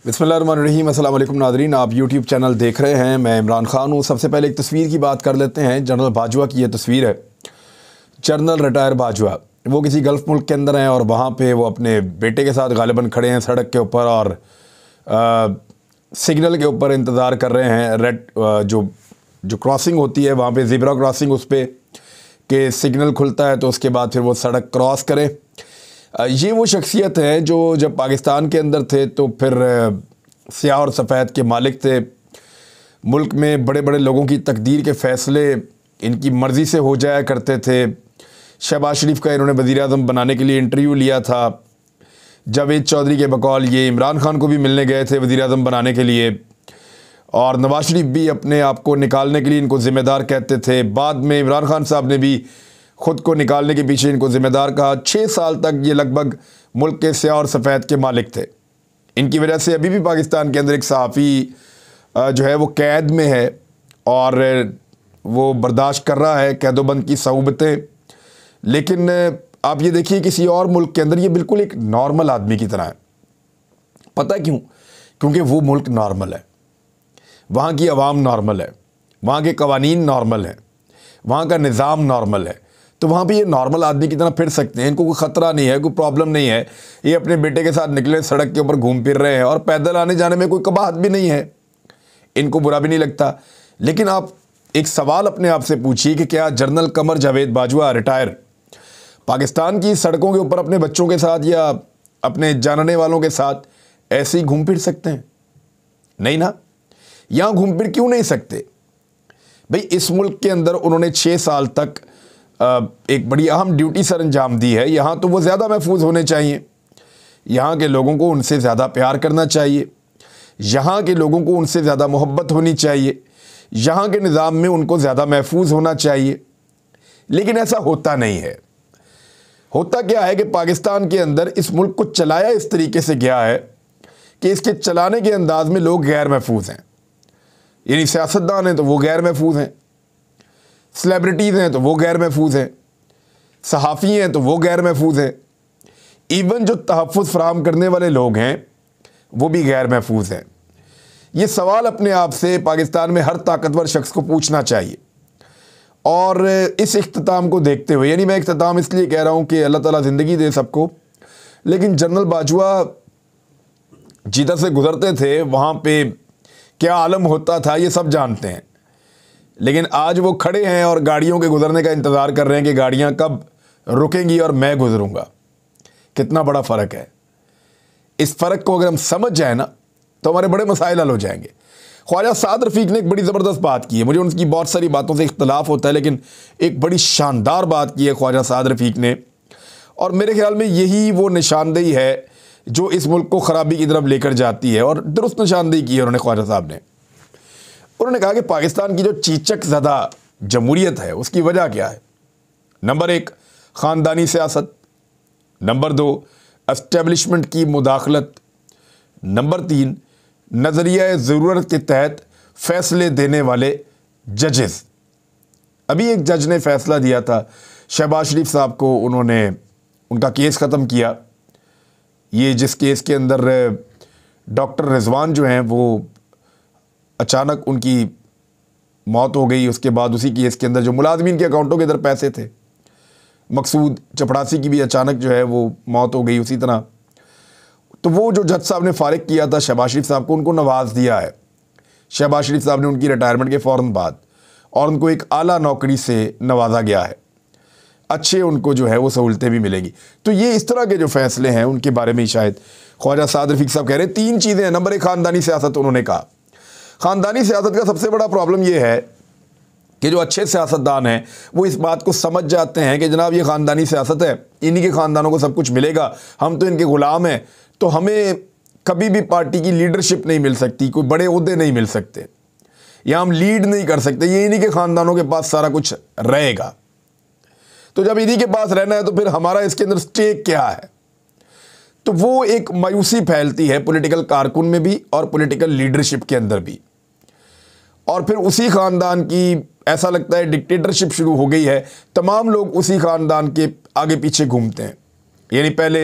बिस्मिल्लाहिर्रहमानिर्रहीम। अस्सलाम वालेकुम नाज़रीन, आप यूट्यूब चैनल देख रहे हैं। मैं इमरान ख़ान हूँ। सबसे पहले एक तस्वीर की बात कर लेते हैं। जनरल बाजवा की ये तस्वीर है। जनरल रिटायर बाजवा वो किसी गल्फ़ मुल्क के अंदर हैं और वहाँ पे वो अपने बेटे के साथ गालिबन खड़े हैं सड़क के ऊपर और सिग्नल के ऊपर इंतज़ार कर रहे हैं। रेड जो क्रॉसिंग होती है वहाँ पे ज़ेब्रा क्रॉसिंग, उस पर के सिग्नल खुलता है तो उसके बाद फिर वो सड़क क्रॉस करें। ये वो शख्सियत है जो जब पाकिस्तान के अंदर थे तो फिर स्याह और सफ़ेद के मालिक थे। मुल्क में बड़े बड़े लोगों की तकदीर के फ़ैसले इनकी मर्ज़ी से हो जाया करते थे। शहबाज शरीफ का इन्होंने वज़ीर-ए-आज़म बनाने के लिए इंटरव्यू लिया था। जावेद चौधरी के बकौल ये इमरान ख़ान को भी मिलने गए थे वज़ीर-ए-आज़म बनाने के लिए, और नवाज शरीफ भी अपने आप को निकालने के लिए इनको ज़िम्मेदार कहते थे। बाद में इमरान ख़ान साहब ने भी ख़ुद को निकालने के पीछे इनको ज़िम्मेदार कहा। 6 साल तक ये लगभग मुल्क के स्याह और सफ़ेद के मालिक थे। इनकी वजह से अभी भी पाकिस्तान के अंदर एक सहाफ़ी जो है वो कैद में है और वो बर्दाश्त कर रहा है कैदोबंद की सऊबतें। लेकिन आप ये देखिए किसी और मुल्क के अंदर ये बिल्कुल एक नॉर्मल आदमी की तरह है। पता क्यों? क्योंकि वो मुल्क नॉर्मल है, वहाँ की आवाम नॉर्मल है, वहाँ के कवानीन नॉर्मल हैं, वहाँ का निज़ाम नॉर्मल है। तो वहाँ पे ये नॉर्मल आदमी की तरह फिर सकते हैं। इनको कोई ख़तरा नहीं है, कोई प्रॉब्लम नहीं है। ये अपने बेटे के साथ निकले, सड़क के ऊपर घूम फिर रहे हैं और पैदल आने जाने में कोई कबाहत भी नहीं है, इनको बुरा भी नहीं लगता। लेकिन आप एक सवाल अपने आप से पूछिए कि क्या जनरल कमर जावेद बाजवा रिटायर पाकिस्तान की सड़कों के ऊपर अपने बच्चों के साथ या अपने जानने वालों के साथ ऐसे ही घूम फिर सकते हैं? नहीं ना। यहाँ घूम फिर क्यों नहीं सकते भाई? इस मुल्क के अंदर उन्होंने 6 साल तक एक बड़ी अहम ड्यूटी सर अंजाम दी है। यहाँ तो वो ज़्यादा महफूज होने चाहिए, यहाँ के लोगों को उनसे ज़्यादा प्यार करना चाहिए, यहाँ के लोगों को उनसे ज़्यादा मोहब्बत होनी चाहिए, यहाँ के निज़ाम में उनको ज़्यादा महफूज होना चाहिए। लेकिन ऐसा होता नहीं है। होता क्या है कि पाकिस्तान के अंदर इस मुल्क को चलाया इस तरीके से गया है कि इसके चलाने के अंदाज में लोग गैर महफूज हैं। यानी सियासतदान हैं तो वो गैर महफूज हैं, सेलिब्रिटीज़ हैं तो वो गैर महफूज हैं, सहाफ़ी हैं तो वो गैर महफूज हैं, इवन जो तहफ़्फ़ुज़ फ़राहम करने वाले लोग हैं वो भी गैर महफूज हैं। ये सवाल अपने आप से पाकिस्तान में हर ताकतवर शख्स को पूछना चाहिए। और इस इख्तिताम को देखते हुए, यानी मैं इख्तिताम इसलिए कह रहा हूँ कि अल्लाह ताला ज़िंदगी दे सबको, लेकिन जनरल बाजवा जिधर से गुज़रते थे वहाँ पे क्या आलम होता था ये सब जानते हैं। लेकिन आज वो खड़े हैं और गाड़ियों के गुज़रने का इंतज़ार कर रहे हैं कि गाड़ियाँ कब रुकेंगी और मैं गुज़रूँगा। कितना बड़ा फ़र्क है। इस फ़र्क को अगर हम समझ जाए ना तो हमारे बड़े मसाइल हल हो जाएंगे। ख्वाजा साद रफ़ीक ने एक बड़ी ज़बरदस्त बात की है। मुझे उनकी बहुत सारी बातों से इख्तलाफ होता है, लेकिन एक बड़ी शानदार बात की है ख्वाजा साद रफ़ीक ने, और मेरे ख़्याल में यही वो निशानदेही है जो इस मुल्क को ख़राबी की तरफ लेकर जाती है। और दुरुस्त निशानदेही की है उन्होंने, ख्वाजा साहब ने। उन्होंने कहा कि पाकिस्तान की जो चीचक ज़दा जमहूरियत है उसकी वजह क्या है? नंबर 1 ख़ानदानी सियासत, नंबर 2 एस्टेब्लिशमेंट की मुदाखलत, नंबर 3 नज़रिया ज़रूरत के तहत फ़ैसले देने वाले जजेस। अभी एक जज ने फ़ैसला दिया था शहबाज शरीफ साहब को, उन्होंने उनका केस ख़त्म किया। ये जिस केस के अंदर डॉक्टर रिजवान जो हैं वो अचानक उनकी मौत हो गई, उसके बाद उसी केस के अंदर जो मुलाजमीन के अकाउंटों के अंदर पैसे थे, मकसूद चपड़ासी की भी अचानक जो है वो मौत हो गई उसी तरह। तो वो जो जज साहब ने फारिग किया था शहबाज शरीफ साहब को, उनको नवाज दिया है शहबाज शरीफ साहब ने उनकी रिटायरमेंट के फ़ौरन बाद, और उनको एक आला नौकरी से नवाजा गया है। अच्छे उनको जो है वो सहूलतें भी मिलेंगी। तो ये इस तरह के जो फ़ैसले हैं उनके बारे में शायद ख्वाजा साद रफ़ीक साहब कह रहे हैं। 3 चीज़ें हैं। नंबर 1 ख़ानदानी सियासत। उन्होंने कहा ख़ानदानी सियासत का सबसे बड़ा प्रॉब्लम ये है कि जो अच्छे सियासतदान हैं वो इस बात को समझ जाते हैं कि जनाब ये ख़ानदानी सियासत है, इन्हीं के ख़ानदानों को सब कुछ मिलेगा, हम तो इनके ग़ुलाम हैं, तो हमें कभी भी पार्टी की लीडरशिप नहीं मिल सकती, कोई बड़े ओहदे नहीं मिल सकते, या हम लीड नहीं कर सकते, ये इन्हीं के ख़ानदानों के पास सारा कुछ रहेगा। तो जब इन्हीं के पास रहना है तो फिर हमारा इसके अंदर स्टेक क्या है? तो वो एक मायूसी फैलती है पॉलिटिकल कारकुन में भी और पॉलिटिकल लीडरशिप के अंदर भी। और फिर उसी ख़ानदान की ऐसा लगता है डिक्टेटरशिप शुरू हो गई है। तमाम लोग उसी ख़ानदान के आगे पीछे घूमते हैं। यानी पहले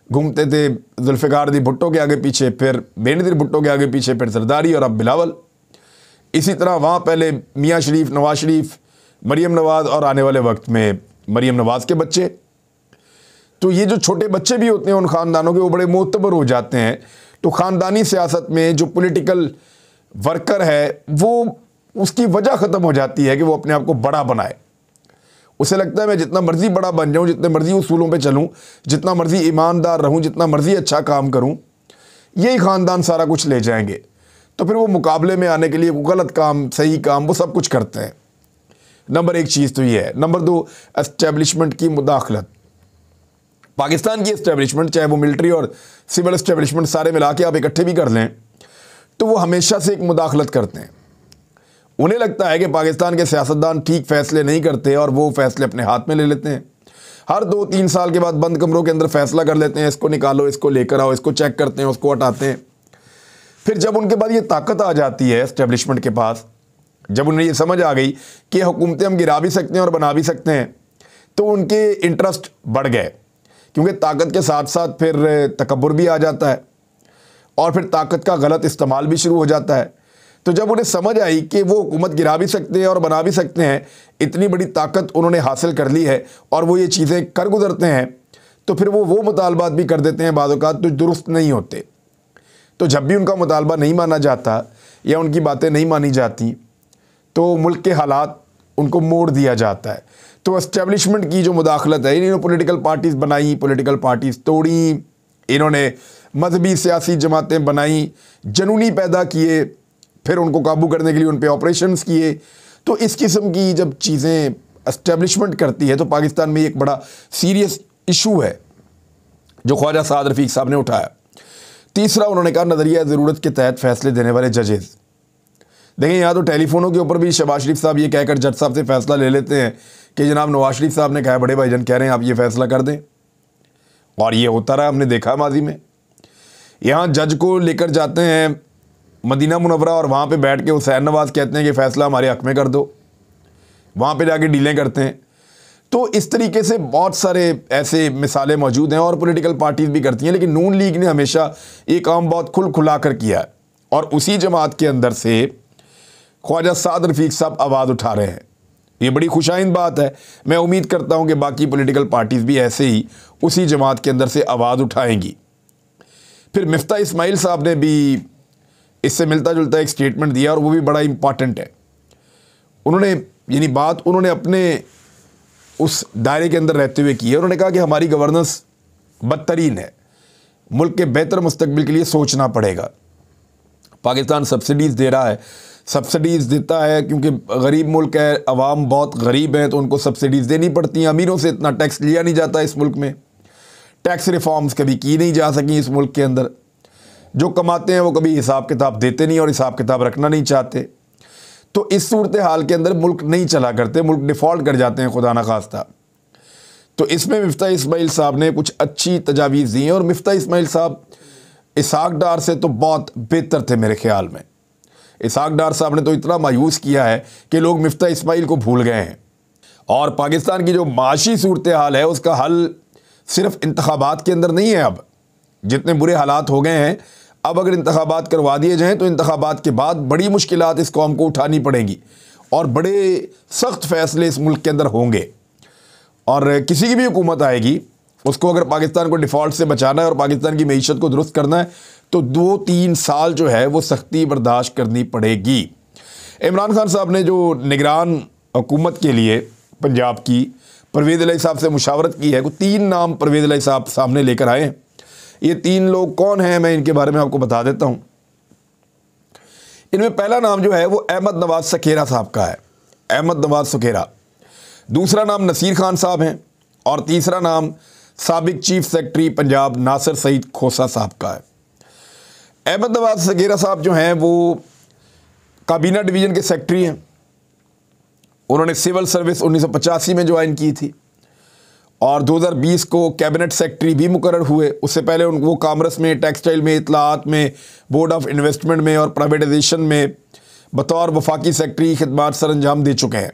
घूमते थे जुल्फ़िकार दी भुट्टो के आगे पीछे, फिर बेनज़ीर भुट्टो के आगे पीछे, फिर जरदारी और अब बिलावल। इसी तरह वहाँ पहले मियाँ शरीफ, नवाज शरीफ, मरीम नवाज़ और आने वाले वक्त में मरीम नवाज़ के बच्चे। तो ये जो छोटे बच्चे भी होते हैं उन ख़ानदानों के, वो बड़े मोतबर हो जाते हैं। तो ख़ानदानी सियासत में जो पॉलिटिकल वर्कर है वो, उसकी वजह ख़त्म हो जाती है कि वो अपने आप को बड़ा बनाए। उसे लगता है मैं जितना मर्ज़ी बड़ा बन जाऊँ, जितने मर्ज़ी उसूलों पे चलूँ, जितना मर्ज़ी ईमानदार रहूँ, जितना मर्ज़ी अच्छा काम करूँ, यही ख़ानदान सारा कुछ ले जाएंगे। तो फिर वो मुकाबले में आने के लिए वो गलत काम, सही काम, वो सब कुछ करते हैं। नंबर एक चीज़ तो ये है। नंबर दो, एस्टेब्लिशमेंट की मुदाखलत। पाकिस्तान की एस्टेब्लिशमेंट, चाहे वो मिलिट्री और सिविल एस्टेब्लिशमेंट सारे मिला के आप इकट्ठे भी कर लें, तो वो हमेशा से एक मुदाखलत करते हैं। उन्हें लगता है कि पाकिस्तान के सियासतदान ठीक फ़ैसले नहीं करते और वो फ़ैसले अपने हाथ में ले लेते हैं। हर 2-3 साल के बाद बंद कमरों के अंदर फ़ैसला कर लेते हैं, इसको निकालो, इसको लेकर आओ, इसको चेक करते हैं, उसको हटाते हैं। फिर जब उनके पास ये ताकत आ जाती है एस्टेब्लिशमेंट के पास, जब उन्हें ये समझ आ गई कि हुकूमतें हम गिरा भी सकते हैं और बना भी सकते हैं, तो उनके इंटरेस्ट बढ़ गए। क्योंकि ताकत के साथ साथ फिर तकब्बुर भी आ जाता है और फिर ताकत का गलत इस्तेमाल भी शुरू हो जाता है। तो जब उन्हें समझ आई कि वो हुकूमत गिरा भी सकते हैं और बना भी सकते हैं, इतनी बड़ी ताकत उन्होंने हासिल कर ली है और वो ये चीज़ें कर गुजरते हैं, तो फिर वो मुतालबात भी कर देते हैं बाज़ औक़ात तो दुरुस्त नहीं होते। तो जब भी उनका मुतालबा नहीं माना जाता या उनकी बातें नहीं मानी जाती, तो मुल्क के हालात उनको मोड़ दिया जाता है। तो एस्टेब्लिशमेंट की जो मुदाखलत है, इन्होंने पॉलिटिकल पार्टीज़ बनाई, पॉलिटिकल पार्टीज़ तोड़ी, इन्होंने मजहबी सियासी जमातें बनाई, जनूनी पैदा किए, फिर उनको काबू करने के लिए उन पे ऑपरेशंस किए। तो इस किस्म की जब चीज़ें एस्टेब्लिशमेंट करती है तो पाकिस्तान में एक बड़ा सीरियस इशू है जो ख्वाजा साद रफ़ीक साहब ने उठाया। तीसरा, उन्होंने कहा नज़रिया ज़रूरत के तहत फ़ैसले देने वाले जजेज़। देखें, यहाँ तो टेलीफोनों के ऊपर भी शहबाज शरीफ साहब ये कहकर जज साहब से फ़ैसला ले लेते हैं कि जनाब नवाज शरीफ साहब ने कहा, बड़े भाईजान कह रहे हैं आप ये फ़ैसला कर दें, और ये होता रहा, हमने देखा माजी में। यहाँ जज को लेकर जाते हैं मदीना मुनव्वरा और वहाँ पे बैठ के हुसैन नवाज़ कहते हैं कि फ़ैसला हमारे हक़ में कर दो, वहाँ पे जाके डीलें करते हैं। तो इस तरीके से बहुत सारे ऐसे मिसालें मौजूद हैं और पॉलिटिकल पार्टीज़ भी करती हैं, लेकिन नून लीग ने हमेशा ये काम बहुत खुला कर किया है और उसी जमात के अंदर से ख्वाजा साद रफ़ीक साहब आवाज़ उठा रहे हैं। ये बड़ी खुशाइंद बात है। मैं उम्मीद करता हूँ कि बाकी पॉलिटिकल पार्टीज़ भी ऐसे ही उसी जमात के अंदर से आवाज़ उठाएंगी। फिर मिफ्ता इस्माइल साहब ने भी इससे मिलता जुलता एक स्टेटमेंट दिया और वो भी बड़ा इम्पॉर्टेंट है। उन्होंने यानी बात उन्होंने अपने उस दायरे के अंदर रहते हुए की है। उन्होंने कहा कि हमारी गवर्नेंस बदतरीन है, मुल्क के बेहतर मुस्तकबिल के लिए सोचना पड़ेगा। पाकिस्तान सब्सिडीज़ दे रहा है, सब्सिडीज़ देता है क्योंकि गरीब मुल्क है, अवाम बहुत गरीब हैं, तो उनको सब्सिडीज़ देनी पड़ती हैं। अमीरों से इतना टैक्स लिया नहीं जाता इस मुल्क में, टैक्स रिफॉर्म्स कभी की नहीं जा सकी इस मुल्क के अंदर। जो कमाते हैं वो कभी हिसाब किताब देते नहीं और हिसाब किताब रखना नहीं चाहते। तो इस सूरत हाल के अंदर मुल्क नहीं चला करते, मुल्क डिफ़ॉल्ट कर जाते हैं खुदा न खास्ता। तो इसमें मिफ्ता इस्माइल साहब ने कुछ अच्छी तजावीज़ दी हैं और मिफ्ता इस्माइल साहब इसहाक डार से तो बहुत बेहतर थे मेरे ख्याल में। इसहाक डार साहब ने तो इतना मायूस किया है कि लोग मिफ्ता इस्माइल को भूल गए हैं। और पाकिस्तान की जो माशी सूरत हाल है उसका हल सिर्फ इंतखाबात के अंदर नहीं है। अब जितने बुरे हालात हो गए हैं, अब अगर इंतखाबात करवा दिए जाएँ तो इंतखाबात के बाद बड़ी मुश्किलात इस कौम को उठानी पड़ेंगी और बड़े सख्त फ़ैसले इस मुल्क के अंदर होंगे। और किसी की भी हुकूमत आएगी, उसको अगर पाकिस्तान को डिफ़ॉल्ट से बचाना है और पाकिस्तान की मईशत को दुरुस्त करना है तो 2-3 साल जो है वो सख्ती बर्दाश्त करनी पड़ेगी। इमरान खान साहब ने जो निगरान हुकूमत के लिए पंजाब की परवेज़ इलाही साहब से मुशावरत की है, वो 3 नाम परवेज़ इलाही साहब सामने लेकर आए हैं। ये 3 लोग कौन हैं, मैं इनके बारे में आपको बता देता हूँ। इनमें पहला नाम जो है वो अहमद नवाज सखेरा साहब का है, अहमद नवाज सखेरा। दूसरा नाम नसीर खान साहब हैं और तीसरा नाम साबिक चीफ सेक्रेटरी पंजाब नासिर सईद खोसा साहब का है। अहमद नवाज सखेरा साहब जो हैं वो काबीना डिवीज़न के सेक्रेटरी हैं। उन्होंने सिविल सर्विस 1985 में ज्वाइन की थी और 2020 को कैबिनेट सेक्रेटरी भी मुकर्रर हुए। उससे पहले वो कामर्स में, टेक्सटाइल में, इत्तलाआत में, बोर्ड ऑफ इन्वेस्टमेंट में और प्राइवेटाइजेशन में बतौर वफाकी सेक्रेटरी खिदमात सर अंजाम दे चुके हैं।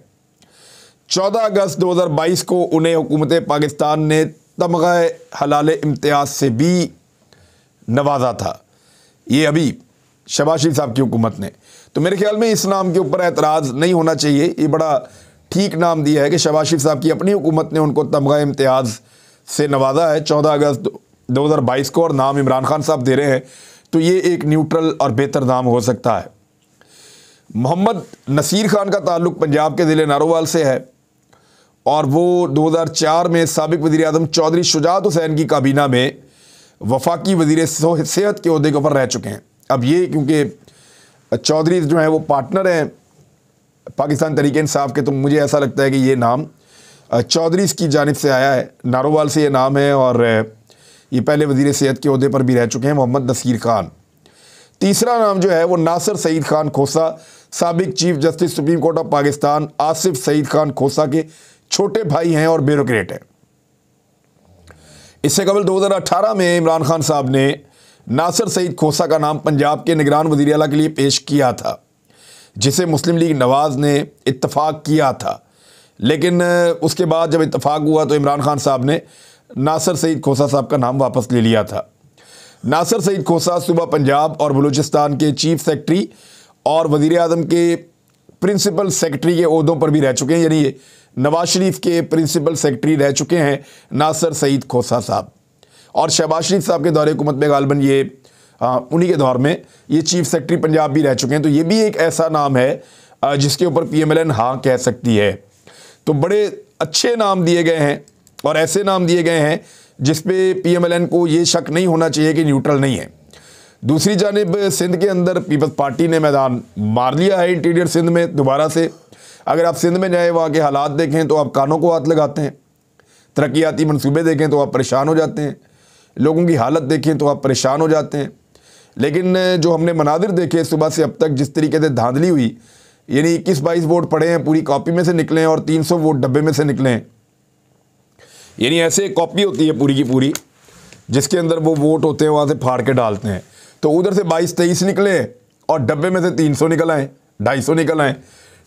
14 अगस्त 2022 को उन्हें हुकूमत पाकिस्तान ने तमगा हलाल इम्तियाज़ से भी नवाजा था, ये अभी शहबाज शरीफ साहब की हुकूमत ने। तो मेरे ख्याल में इस नाम के ऊपर एतराज़ नहीं होना चाहिए। ये बड़ा ठीक नाम दिया है कि शहबाज शरीफ साहब की अपनी हुकूमत ने उनको तमगा इम्तियाज़ से नवाजा है 14 अगस्त 2022 को, और नाम इमरान खान साहब दे रहे हैं, तो ये एक न्यूट्रल और बेहतर नाम हो सकता है। मोहम्मद नसीर खान का ताल्लुक़ पंजाब के ज़िले नारोवाल से है और वो 2004 में साबिक वज़ीर आज़म चौधरी शुजात हुसैन की काबीना में वफाकी वज़ीर सेहत के ओहदे के ऊपर रह चुके हैं। अब ये क्योंकि चौधरी जो हैं वो पार्टनर हैं पाकिस्तान तहरीक इंसाफ के, तो मुझे ऐसा लगता है कि ये नाम चौधरी की जानिब से आया है, नारोवाल से ये नाम है, और ये पहले वज़ीर सेहत के ओहदे पर भी रह चुके हैं, मोहम्मद नसीर खान। तीसरा नाम जो है वो नासिर सईद खान खोसा, साबिक chief justice supreme court of Pakistan Asif Saeed Khan Khosa के छोटे भाई हैं और ब्यूरोक्रेट हैं। इससे कबल 2018 में इमरान खान साहब ने नासिर सईद खोसा का नाम पंजाब के निगरान वज़ीर आला के लिए पेश किया था, जिसे मुस्लिम लीग नवाज़ ने इत्तफाक किया था। लेकिन उसके बाद जब इत्तफाक हुआ तो इमरान खान साहब ने नासिर सईद खोसा साहब का नाम वापस ले लिया था। नासिर सईद खोसा सूबा पंजाब और बलूचिस्तान के चीफ सेक्रेटरी और वज़ीर आज़म के प्रिंसिपल सेक्रेटरी के ओहदों पर भी रह चुके हैं, यानी नवाज शरीफ के प्रिंसिपल सेक्रेटरी रह चुके हैं नासिर सईद खोसा साहब। और शहबाज शरीफ साहब के दौरे हुकूमत में गालबन ये उन्हीं के दौर में ये चीफ सेक्रेटरी पंजाब भी रह चुके हैं। तो ये भी एक ऐसा नाम है जिसके ऊपर PMLN हाँ कह सकती है। तो बड़े अच्छे नाम दिए गए हैं और ऐसे नाम दिए गए हैं जिस पे PMLN को ये शक नहीं होना चाहिए कि न्यूट्रल नहीं है। दूसरी जानिब सिंध के अंदर पीपल्स पार्टी ने मैदान मार लिया है इंटीरियर सिंध में दोबारा से। अगर आप सिंध में जाएँ, वहाँ के हालात देखें तो आप कानों को हाथ लगाते हैं, तरक्याती मंसूबे देखें तो आप परेशान हो जाते हैं, लोगों की हालत देखें तो आप परेशान हो जाते हैं। लेकिन जो हमने मनादिर देखे सुबह से अब तक, जिस तरीके से धांधली हुई, यानी 21-22 वोट पड़े हैं पूरी कॉपी में से निकले हैं और 300 वोट डब्बे में से निकले हैं। यानी ऐसे कॉपी होती है पूरी की पूरी जिसके अंदर वो वोट होते हैं, वहाँ से फाड़ के डालते हैं। तो उधर से 22-23 निकले और डब्बे में से 300 निकल आए, 250 निकल आए।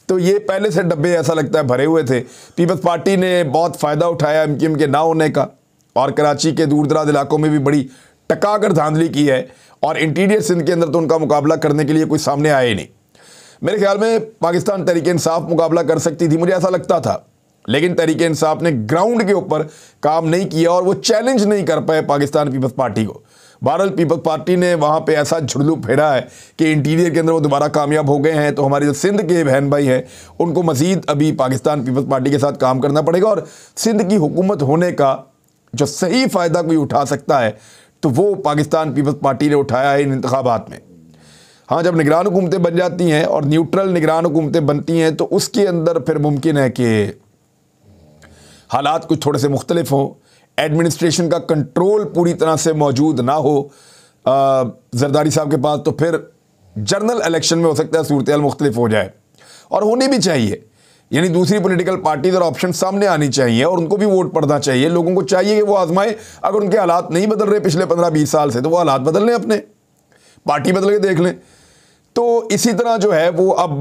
तो ये पहले से डब्बे ऐसा लगता है भरे हुए थे। पीपल्स पार्टी ने बहुत फ़ायदा उठाया MQM के ना होने का और कराची के दूर दराज इलाकों में भी बड़ी टका कर धांधली की है, और इंटीरियर सिंध के अंदर तो उनका मुकाबला करने के लिए कोई सामने आया ही नहीं। मेरे ख्याल में पाकिस्तान तहरीक इंसाफ मुकाबला कर सकती थी, मुझे ऐसा लगता था, लेकिन तहरीक इंसाफ ने ग्राउंड के ऊपर काम नहीं किया और वो चैलेंज नहीं कर पाए पाकिस्तान पीपल्स पार्टी को। बहरहाल पीपल्स पार्टी ने वहाँ पे ऐसा झुड़लू फेरा है कि इंटीरियर के अंदर वो दोबारा कामयाब हो गए हैं। तो हमारे जो सिंध के बहन भाई हैं उनको मज़ीद अभी पाकिस्तान पीपल्स पार्टी के साथ काम करना पड़ेगा, और सिंध की हुकूमत होने का जो सही फ़ायदा कोई उठा सकता है तो वो पाकिस्तान पीपल्स पार्टी ने उठाया है इन इंतखाबात में। हाँ, जब निगरान हुकूमतें बन जाती हैं और न्यूट्रल निगरान हुकूमतें बनती हैं तो उसके अंदर फिर मुमकिन है कि हालात कुछ थोड़े से मुख्तलिफ हों, एडमिनिस्ट्रेशन का कंट्रोल पूरी तरह से मौजूद ना हो जरदारी साहब के पास, तो फिर जनरल इलेक्शन में हो सकता है सूरत हाल मुख्तलिफ हो जाए, और होनी भी चाहिए। यानी दूसरी पॉलिटिकल पार्टीज और ऑप्शन सामने आनी चाहिए और उनको भी वोट पड़ना चाहिए। लोगों को चाहिए कि वो आजमाए, अगर उनके हालात नहीं बदल रहे पिछले 15-20 साल से, तो वो हालात बदल लें, अपने पार्टी बदल के देख लें। तो इसी तरह जो है वो अब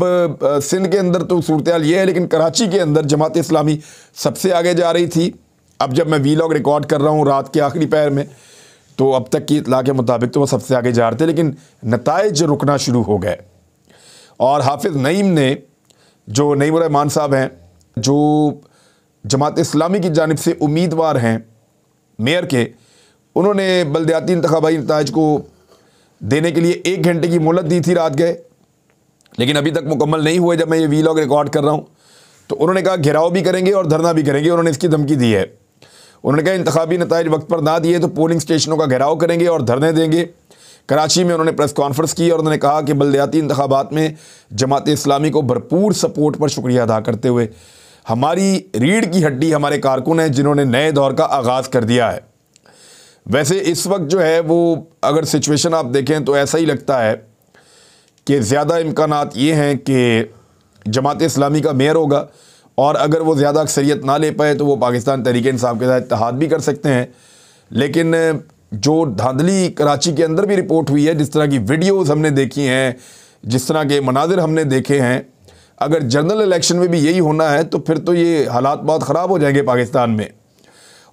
सिंध के अंदर तो सूरत हाल ये है, लेकिन कराची के अंदर जमात इस्लामी सबसे आगे जा रही थी। अब जब मैं वीलॉग रिकॉर्ड कर रहा हूँ रात के आखिरी पहर में, तो अब तक की इतला के मुताबिक तो वो सबसे आगे जा रहे थे, लेकिन नताइज रुकना शुरू हो गए। और हाफिज़ नईम ने, जो नईमुर रहमान साहब हैं, जो जमात इस्लामी की जानिब से उम्मीदवार हैं मेयर के, उन्होंने बल्दियाती इंतखाबाई नताइज को देने के लिए 1 घंटे की मोहलत दी थी, रात गए, लेकिन अभी तक मुकम्मल नहीं हुए। जब मैं ये वीलॉग रिकॉर्ड कर रहा हूँ तो उन्होंने कहा घेराव भी करेंगे और धरना भी करेंगे। उन्होंने इसकी धमकी दी है। उन्होंने कहा इंतखाबी नताइज वक्त पर ना दिए तो पोलिंग स्टेशनों का घेराव करेंगे और धरने देंगे। कराची में उन्होंने प्रेस कॉन्फ्रेंस की और उन्होंने कहा कि बल्दियाती इंतखाबात में जमात इस्लामी को भरपूर सपोर्ट पर शुक्रिया अदा करते हुए हमारी रीढ़ की हड्डी हमारे कारकुन हैं जिन्होंने नए दौर का आगाज़ कर दिया है। वैसे इस वक्त जो है वो अगर सिचुएशन आप देखें तो ऐसा ही लगता है कि ज़्यादा इम्कानात ये हैं कि जमात इस्लामी का मेयर होगा, और अगर वो ज़्यादा अक्सरियत ना ले पाए तो वो पाकिस्तान तहरीक इंसाफ के साथ इत्तेहाद भी कर सकते हैं। लेकिन जो धांधली कराची के अंदर भी रिपोर्ट हुई है, जिस तरह की वीडियोज़ हमने देखी हैं, जिस तरह के मनाजिर हमने देखे हैं, अगर जनरल इलेक्शन में भी यही होना है तो फिर तो ये हालात बहुत ख़राब हो जाएंगे पाकिस्तान में।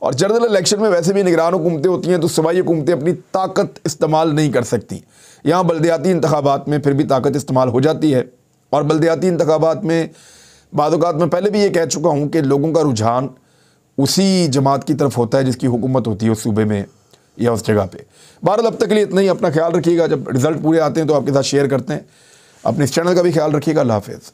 और जनरल इलेक्शन में वैसे भी निगरान हुकूमतें होती हैं, तो सूबाई हुकूमतें अपनी ताकत इस्तेमाल नहीं कर सकती। यहाँ बल्दियाती इंतखाबात में फिर भी ताकत इस्तेमाल हो जाती है, और बल्दियाती इंतखाबात में बाद औक़ात मैं पहले भी ये कह चुका हूँ कि लोगों का रुझान उसी जमात की तरफ होता है जिसकी हुकूमत होती है उस सूबे में या उस जगह पे। बहरहाल अब तक के लिए इतना ही। अपना ख्याल रखिएगा, जब रिज़ल्ट पूरे आते हैं तो आपके साथ शेयर करते हैं। अपने इस चैनल का भी ख्याल रखिएगा। अल्लाह हाफ़िज़।